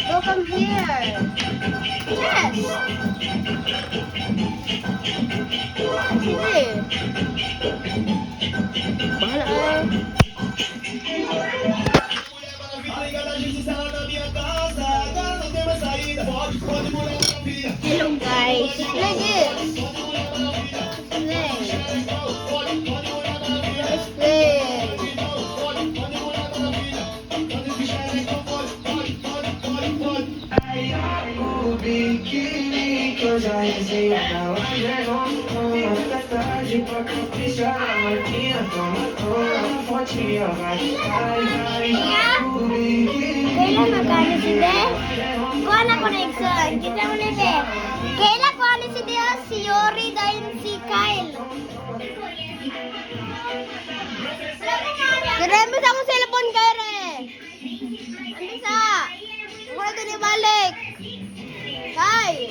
Go come here. Yes. Sige. Bahala Hello guys. Lagi. Kailan magkano si De? Kuha na ko na exam. Kita mo na De. Kailan kuha na si De? Si Yori dahil si Kyle. Kaya mo sa akong cellphone kare. Ano sa? Mura ito ni balik. Kyle.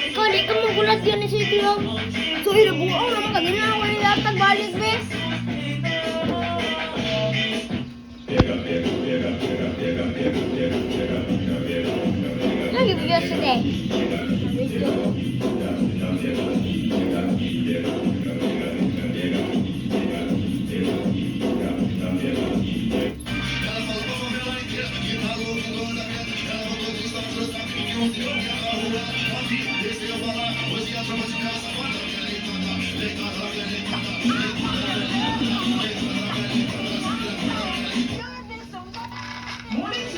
Ikaw, di ka magulat yun ni City Home. So, inabuang naman ka ginawa ni Latag balik, be. Lagi bigyan sa de.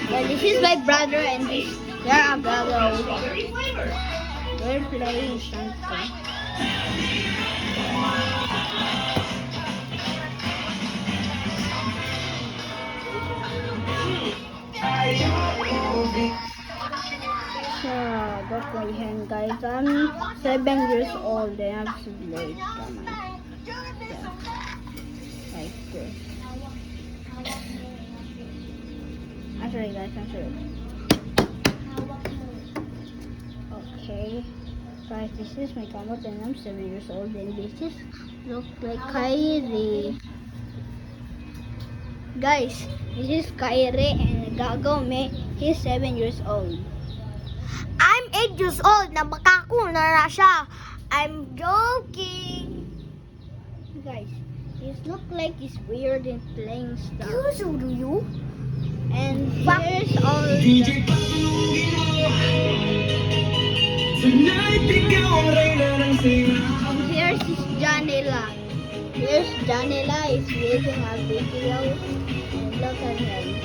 Well, this is my brother and this they are a brother. We're playing something. So, that's my hand, guys. I'm 7 years old and I'm so late. Come on. Yeah. Like this. I'm sorry guys, I'm sorry. Okay. Guys, this is my camera and I'm 7 years old and this is look like Kyrie. Guys, this is Kyrie and Gago me, he's 7 years old. I'm 8 years old na makako na siya. I'm joking. Guys, he look like he's weird and playing stuff. So do you? And here's all the... Here's Janela. Here's Janela is making a video. And look at him.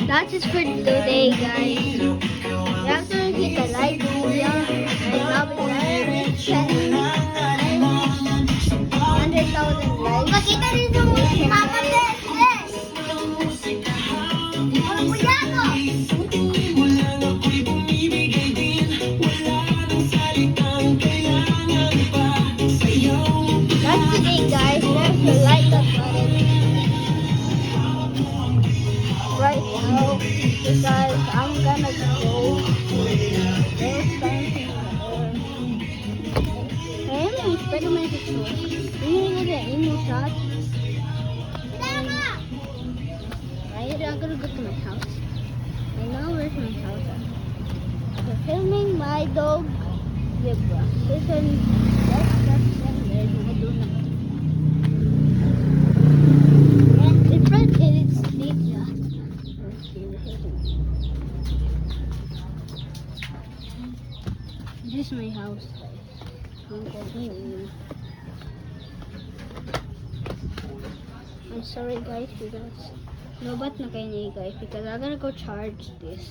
That is for today, guys. You have to hit the like video and probably 100,000 likes. Makita rin yung Papa Des. That's today, guys. There's the like button right now because I'm gonna go. There's something. Hey, Spider-Man is cool. You need an emo shot. I'm gonna go to my house. I know where's my house at. I'm filming my dog Zebra. Listen, that's there's my donut. And in front it's Zebra. This is my house. I'm sorry guys because lobat na kayo niya guys because I'm gonna go charge this.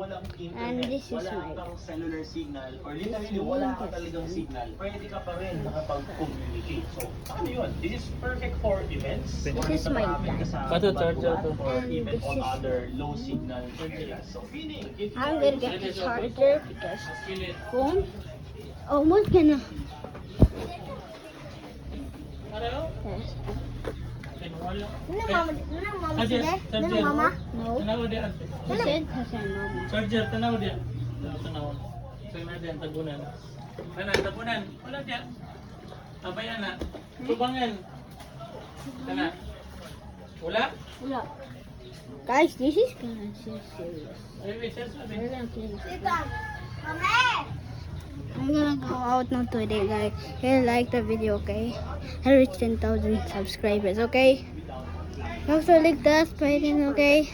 walang And internet, this is wala my kang cellular signal, or literally wala kang talagang signal, pwede ka pa rin nakapag-communicate. So, paano yun? This is perfect for events. This or is my maraming dad. kasama Ito, sa charger baguhan, to. or And even this on is- other low signal areas. So, meaning, if you I'm are gonna get the charger because phone almost gonna. Yes. Mama today? Mama? No. Tanaw dia ante. He said kasi mama. Charger tanaw dia. Tanaw. Sana dia tagunan. Kana tagunan. Wala dia. Apa yan na? Tubangan. Kana. Wala? Wala. Guys, this is gonna be serious. Ay, wait, sabi. We're gonna clean it. I'm gonna go out now today, guys. Hey, like the video, okay? I reached 10,000 subscribers, okay? You also like that, okay?